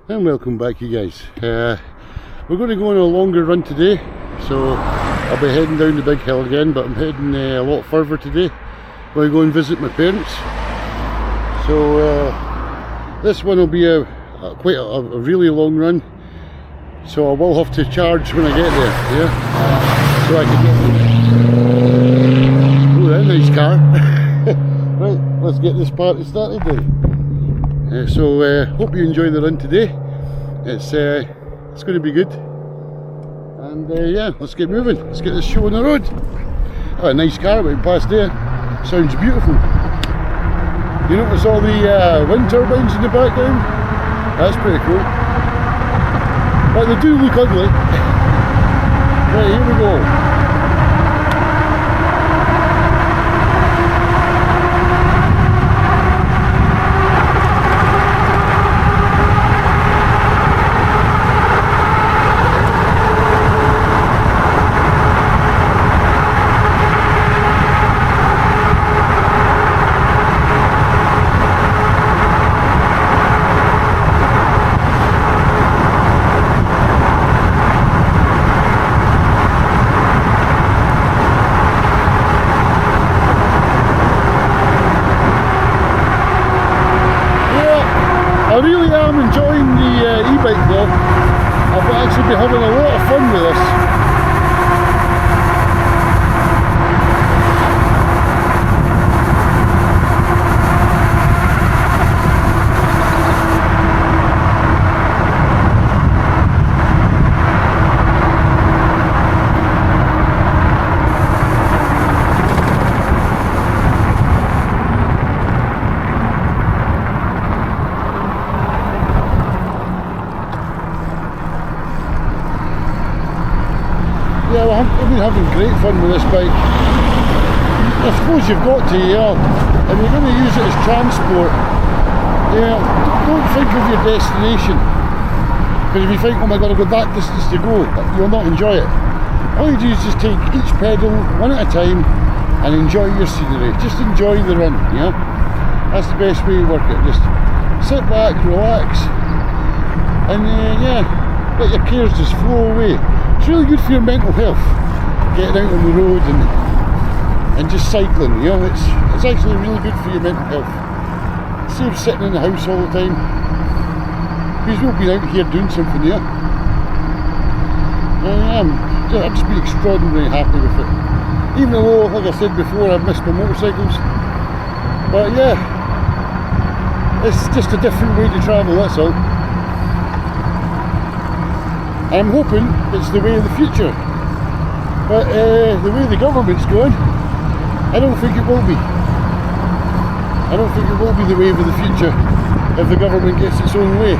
And welcome back, you guys. We're going to go on a longer run today, so I'll be heading down the big hill again, but I'm heading a lot further today. I'm going to go and visit my parents. So this one will be quite a really long run, so I will have to charge when I get there, yeah? So I can get... Oh, that's a nice car. Right, let's get this party started then. So hope you enjoy the run today. It's going to be good, and yeah, let's get moving. Let's get this show on the road. Oh, a nice car went past there. Sounds beautiful. You notice all the wind turbines in the background? That's pretty cool. But they do look ugly. Right, here we go. I really am enjoying the e-bike though. I've actually been having a lot of fun with this. Yeah, well, I've been having great fun with this bike. I suppose you've got to, yeah. If you're going to use it as transport, yeah, don't think of your destination. Because if you think, oh my god, I've got that distance to go, you'll not enjoy it. All you do is just take each pedal one at a time and enjoy your scenery. Just enjoy the run, yeah. That's the best way to work it. Just sit back, relax, and yeah, let your cares just flow away. It's really good for your mental health, getting out on the road and just cycling, you know, it's actually really good for your mental health. It saves sitting in the house all the time, because we've been out here doing something, yeah. I've just been extraordinarily happy with it. Even though, like I said before, I've missed my motorcycles. But yeah, it's just a different way to travel, that's all. I'm hoping it's the way of the future, but the way the government's going, I don't think it will be. I don't think it will be the way of the future if the government gets its own way.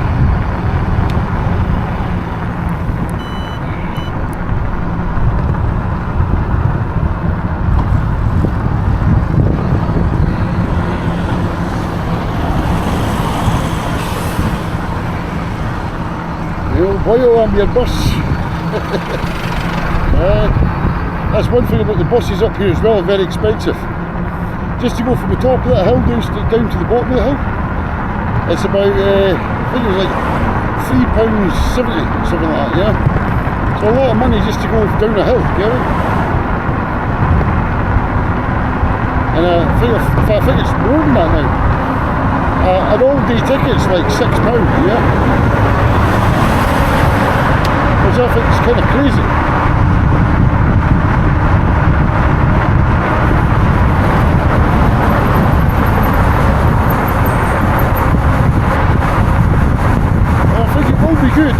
Boy, oh, I'm your bus. That's one thing about the buses up here as well, very expensive. Just to go from the top of that hill down to the bottom of the hill, it's about, I think it was like £3.70, something like that, yeah? So a lot of money just to go down a hill, you know? And I think it's more than that now. An all-day ticket's like £6, yeah? I think it's kind of crazy. Well, I think it will be good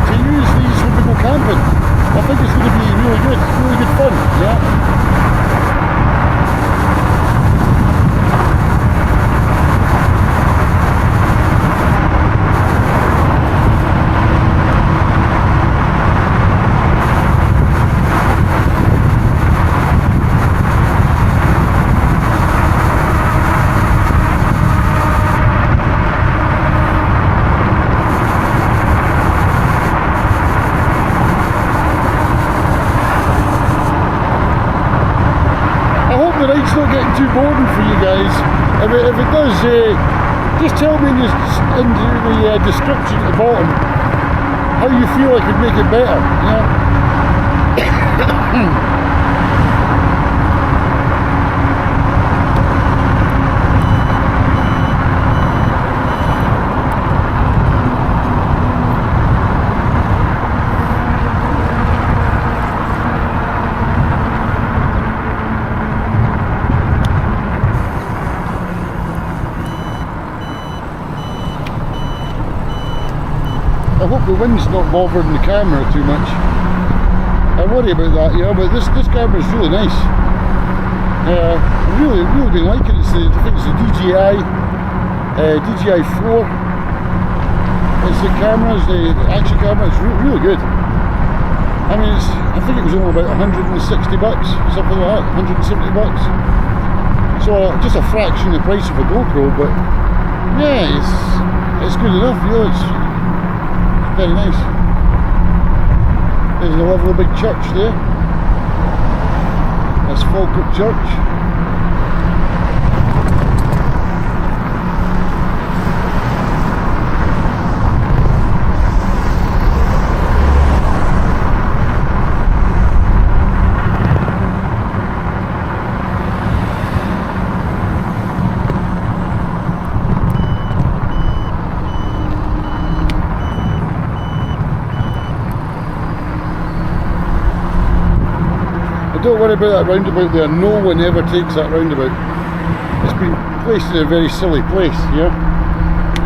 to use these when we go camping. I think it's going to be really good fun, yeah. The ride's not getting too boring for you guys. If it does, Just tell me in the description at the bottom how you feel I could make it better, you know? I hope the wind's not bothering the camera too much. I worry about that, yeah, but this camera is really nice. I've really been liking it. I think it's the DJI 4. It's the cameras, the action camera. It's really good. I mean, I think it was only about 160 bucks, something like that, 170 bucks. So just a fraction of the price of a GoPro, but yeah, it's good enough. You know, it's very nice. There's a lovely big church there. That's Falkirk Church. Don't worry about that roundabout there, no one ever takes that roundabout. It's been placed in a very silly place, yeah?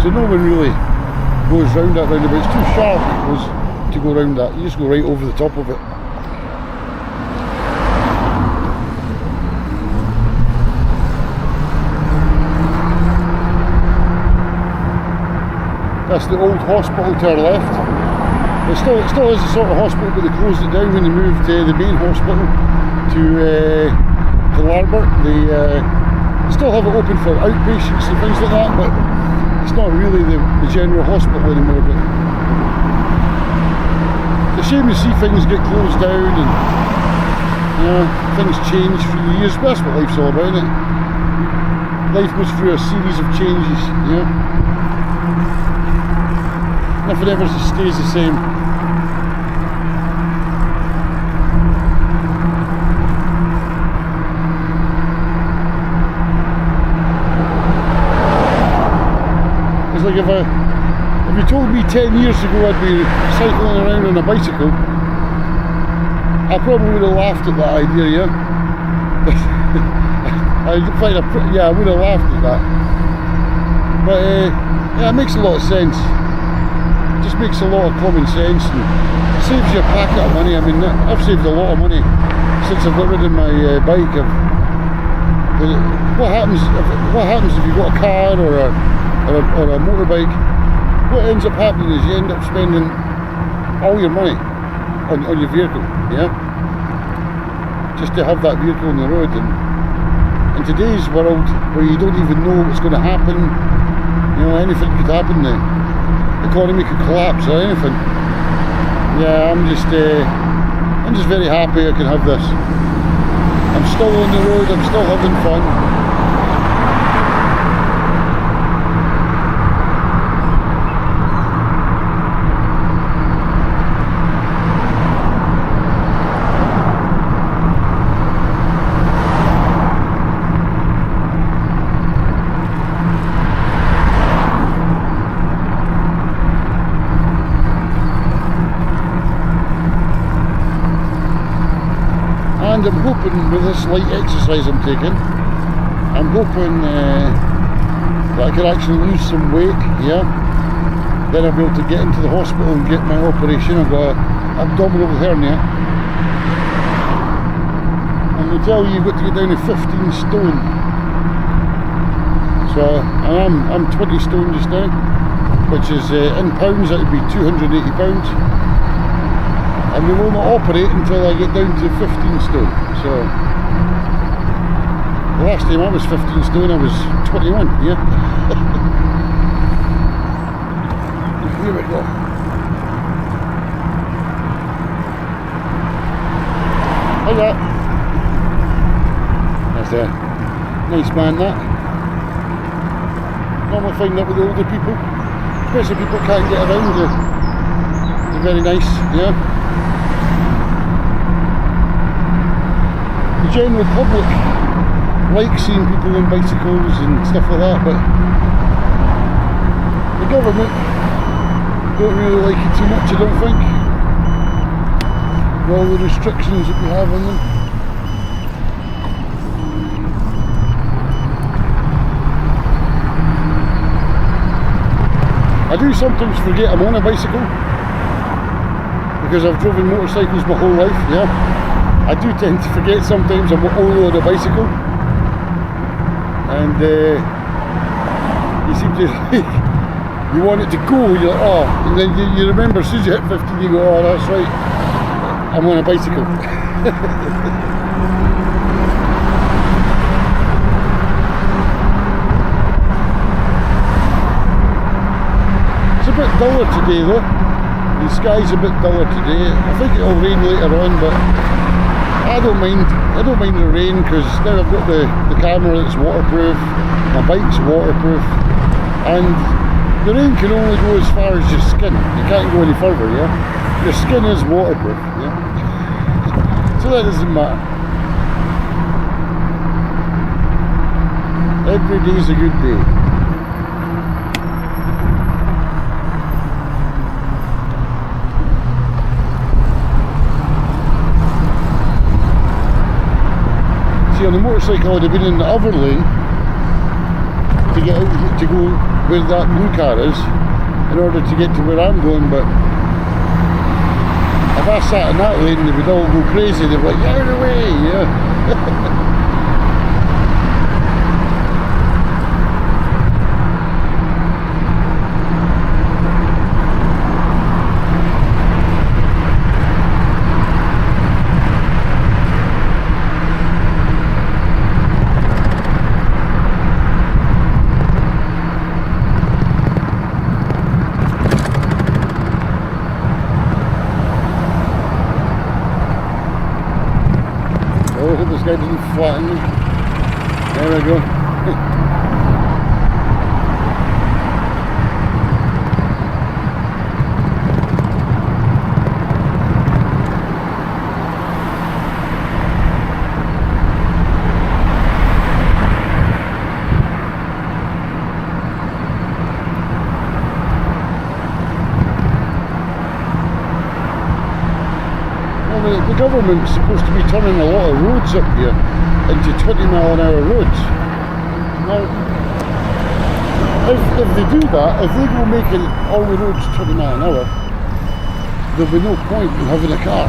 So no one really goes round that roundabout. It's too sharp to go round that, you just go right over the top of it. That's the old hospital to our left. It still is a sort of hospital, but they closed it down when they moved the main hospital to Larbert. They still have it open for outpatients and things like that, but it's not really the general hospital anymore. But it's a shame to see things get closed down and things change through the years, but that's what life's all about, isn't it? Life goes through a series of changes, yeah? Nothing ever stays the same. It's like if you told me 10 years ago I'd be cycling around on a bicycle, I probably would have laughed at that idea, yeah? I would have laughed at that. But yeah, it makes a lot of sense. It just makes a lot of common sense and saves you a packet of money. I mean, I've saved a lot of money since I've got rid of my bike. What happens if you've got a car or a motorbike? What ends up happening is you end up spending all your money on your vehicle, yeah? Just to have that vehicle on the road. And in today's world, where you don't even know what's going to happen, you know, anything could happen, the economy could collapse or anything. Yeah, I'm just very happy I can have this. I'm still on the road, I'm still having fun. And I'm hoping with this light exercise I'm taking, I'm hoping that I can actually lose some weight, yeah? Then I'll be able to get into the hospital and get my operation. I've got an abdominal hernia. And they tell you you've got to get down to 15 stone. So I'm 20 stone just now, which is in pounds, that would be £280. And they will not operate until I get down to 15 stone. So the last time I was 15 stone I was 21, yeah. Here we go. Hiya. That's a nice man, that. normally find that with the older people, especially people can't get around. They're very nice, yeah. The general public like seeing people on bicycles and stuff like that, but the government don't really like it too much, I don't think, with all the restrictions that we have on them. I do sometimes forget I'm on a bicycle, because I've driven motorcycles my whole life, yeah. I do tend to forget sometimes I'm only on a bicycle, and you seem to you want it to go, you're like, oh, and then you remember as soon as you hit 15 you go, oh that's right, I'm on a bicycle. It's a bit duller today though. The sky's a bit duller today. I think it'll rain later on, but I don't mind the rain, because now I've got the camera that's waterproof, my bike's waterproof, and the rain can only go as far as your skin. You can't go any further, yeah? Your skin is waterproof, yeah? So that doesn't matter. Every day's a good day. See, on the motorcycle I'd have been in the other lane to get out, to go where that blue car is, in order to get to where I'm going, but if I sat in that lane they would all go crazy, they'd be like, get out of the way, yeah. I hope this guy doesn't flatten me. There we go. The government's supposed to be turning a lot of roads up here into 20-mile-an-hour roads. Now, if they do that, if they go making all the roads 20 mile an hour, there'll be no point in having a car.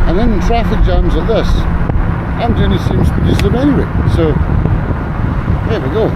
And in traffic jams like this, I'm doing the same speed as them anyway, so there we go.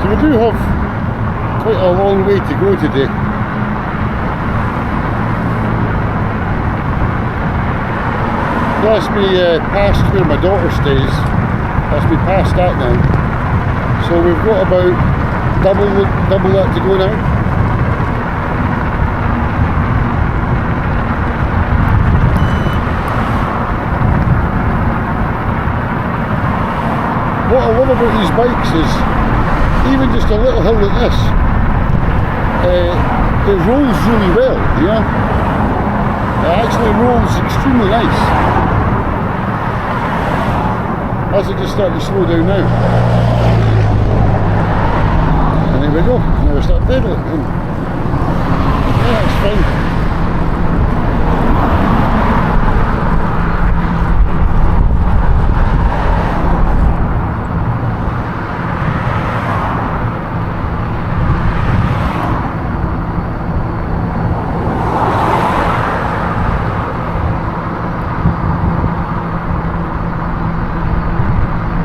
We do have quite a long way to go today. That's me past where my daughter stays. That's me past that now. So we've got about double that to go now. What I love about these bikes is, even just a little hill like this, it rolls really well, yeah. It actually rolls extremely nice. As it just started to slow down now. And there we go, now we start pedaling. Yeah, it's fine.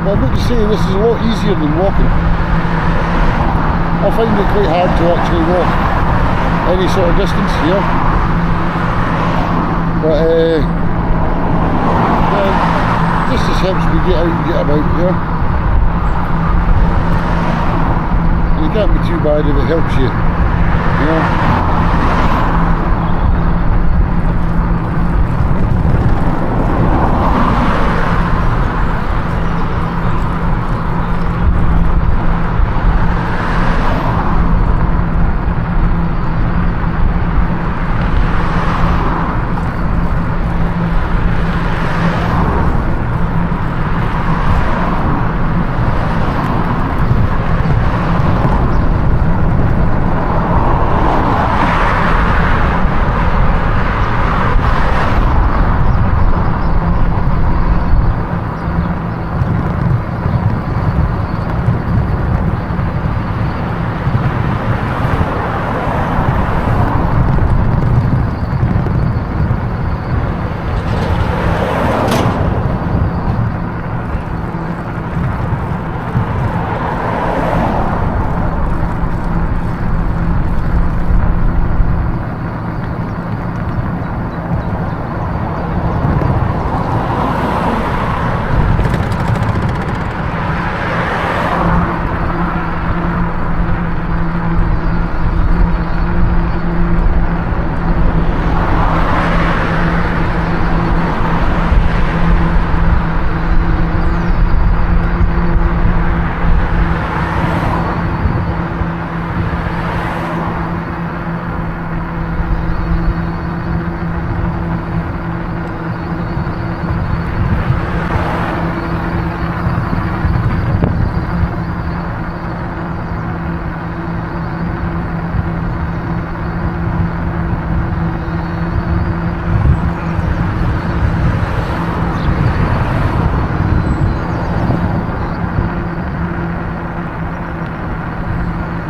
I would say this is a lot easier than walking. I find it quite hard to actually walk any sort of distance here. But yeah, this just helps me get out and get about here. And it can't be too bad if it helps you, you know.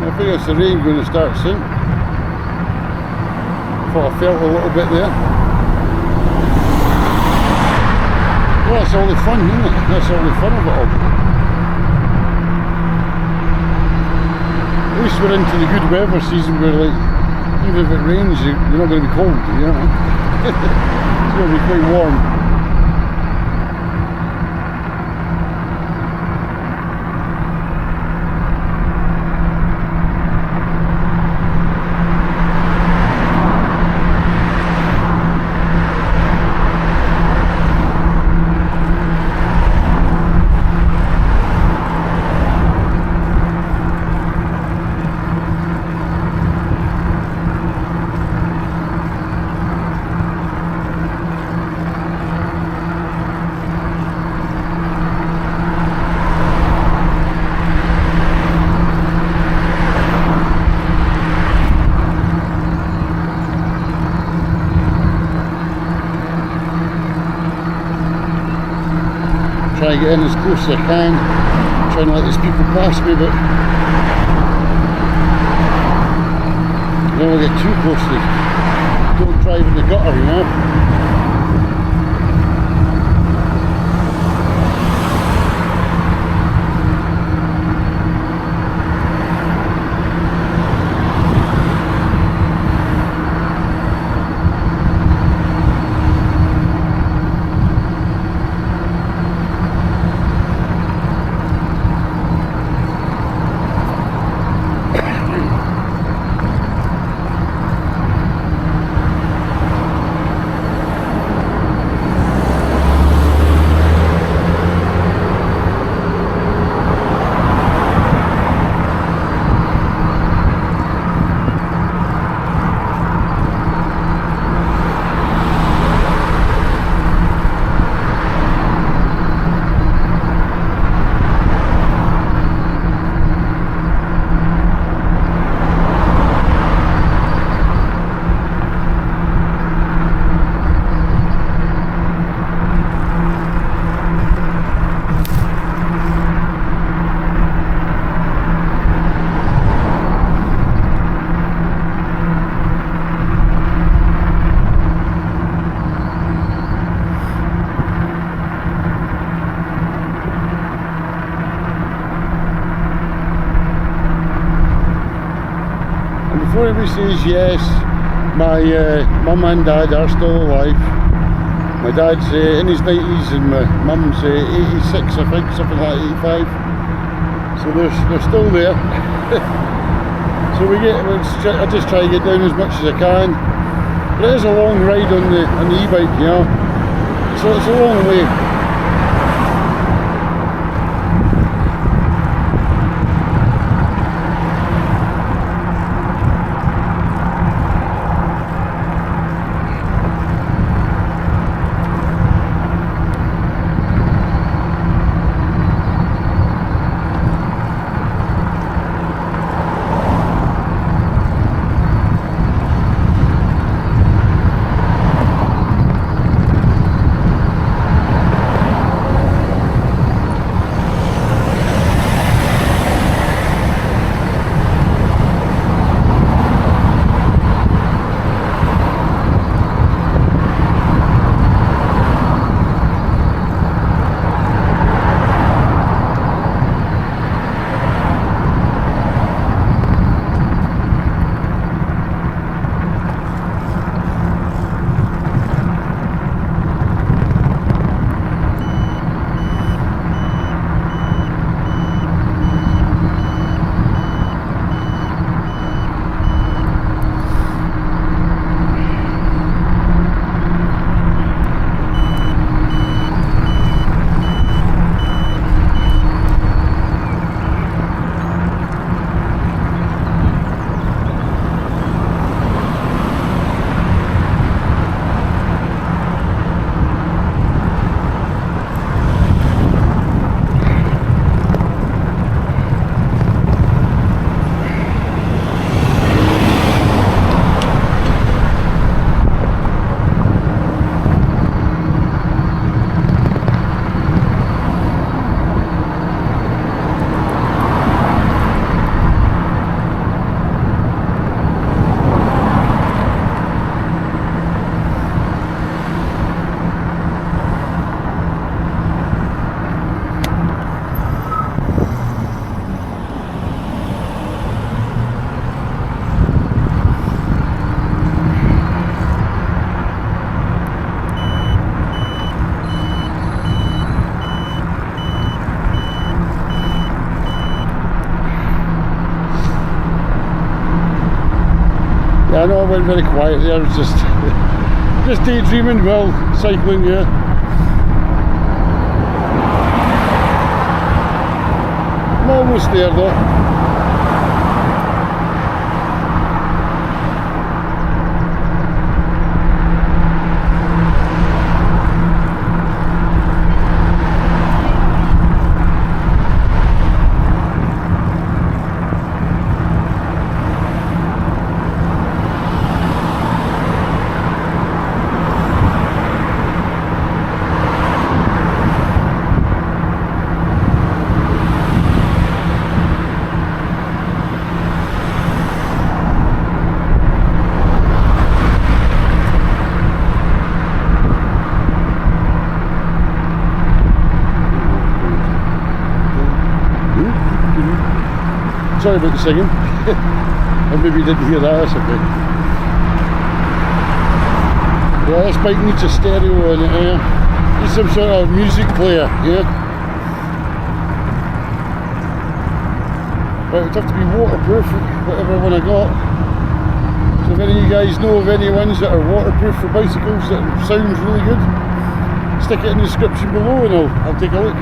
I think it's the rain going to start soon. Thought I felt a little bit there. Well, that's all the fun, isn't it? That's all the fun of it all. At least we're into the good weather season where, like, even if it rains, you're not going to be cold, you know? It's going to be quite warm. Try to get in as close as I can, trying to let these people pass me, but you don't want to get too close to them. Don't drive in the gutter, you know. obviously is yes. My mum and dad are still alive. My dad's in his 90s and my mum's 86, I think, something like 85. So they're still there. So I just try to get down as much as I can. But it is a long ride on the e-bike, you know. So it's a long way. Yeah, I know I went very quiet there. I was just daydreaming while cycling, yeah. I'm almost there though. Sorry about the singing. Or maybe you didn't hear that, that's okay. Yeah, this bike needs a stereo in it, needs some sort of music player, yeah. But it would have to be waterproof, whatever one I got. So if any of you guys know of any ones that are waterproof for bicycles that sounds really good, stick it in the description below and I'll take a look.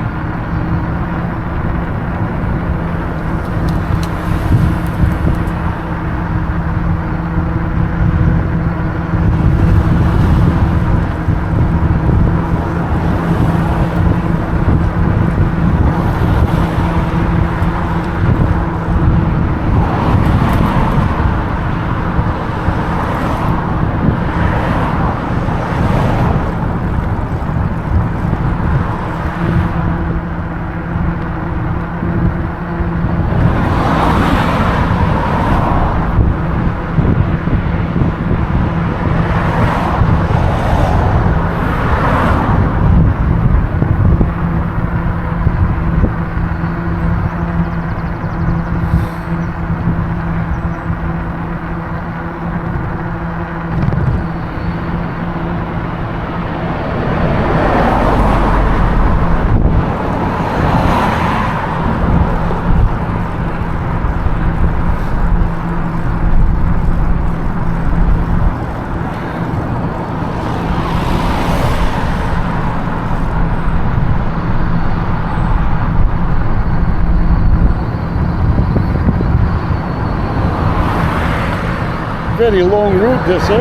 very long road this, eh?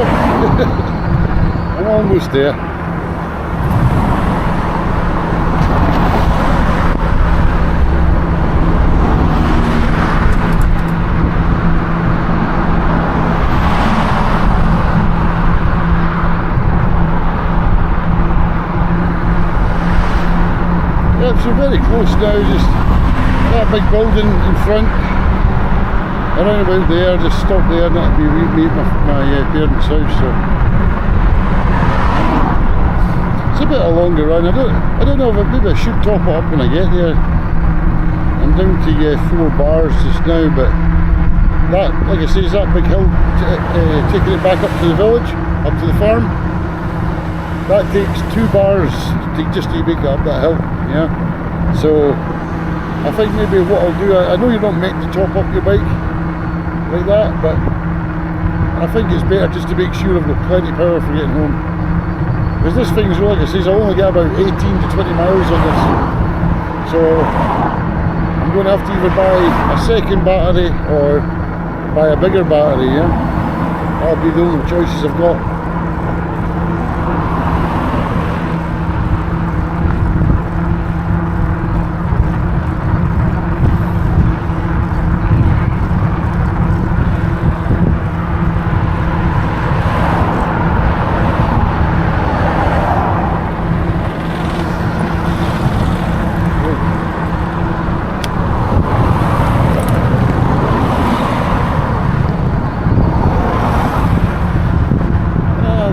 I'm almost there. Yeah, so very close now, just that big building in front. Around about there, just stop there and that'll be me at my parents' house. So it's a bit of a longer run. I don't know if maybe I should top it up when I get there. I'm down to 4 bars just now, but that, like I say, is that big hill taking it back up to the village, up to the farm. That takes 2 bars to just to make it up that hill. Yeah. So I think maybe what I'll do, I know you're not meant to top up your bike like that, but I think it's better just to make sure I've got plenty of power for getting home, because this thing's, like I say, I'll only get about 18 to 20 miles on this, so I'm going to have to either buy a second battery or buy a bigger battery. Yeah, that'll be the only choices I've got.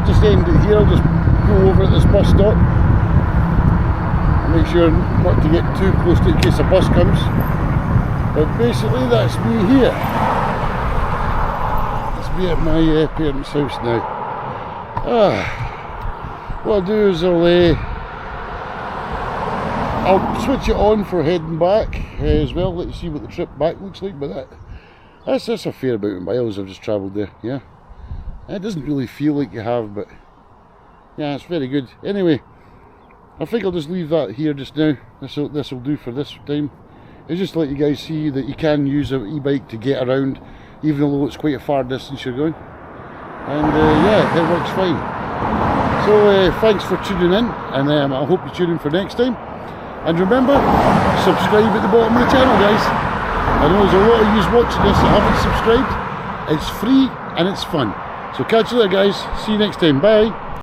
Just end it here. I'll just go over at this bus stop and make sure not to get too close to it in case a bus comes. But basically that's me here. That's me at my parents' house now. What I'll do is I'll switch it on for heading back as well. Let's see what the trip back looks like. But that's a fair amount of miles I've just travelled there. Yeah. It doesn't really feel like you have, but yeah, it's very good. Anyway, I think I'll just leave that here just now. This will do for this time. It's just to let you guys see that you can use an e-bike to get around, even though it's quite a far distance you're going. And yeah, it works fine. So thanks for tuning in, and I hope you tune in for next time. And remember, subscribe at the bottom of the channel, guys. I know there's a lot of you watching this that haven't subscribed. It's free and it's fun. So catch you later, guys. See you next time. Bye.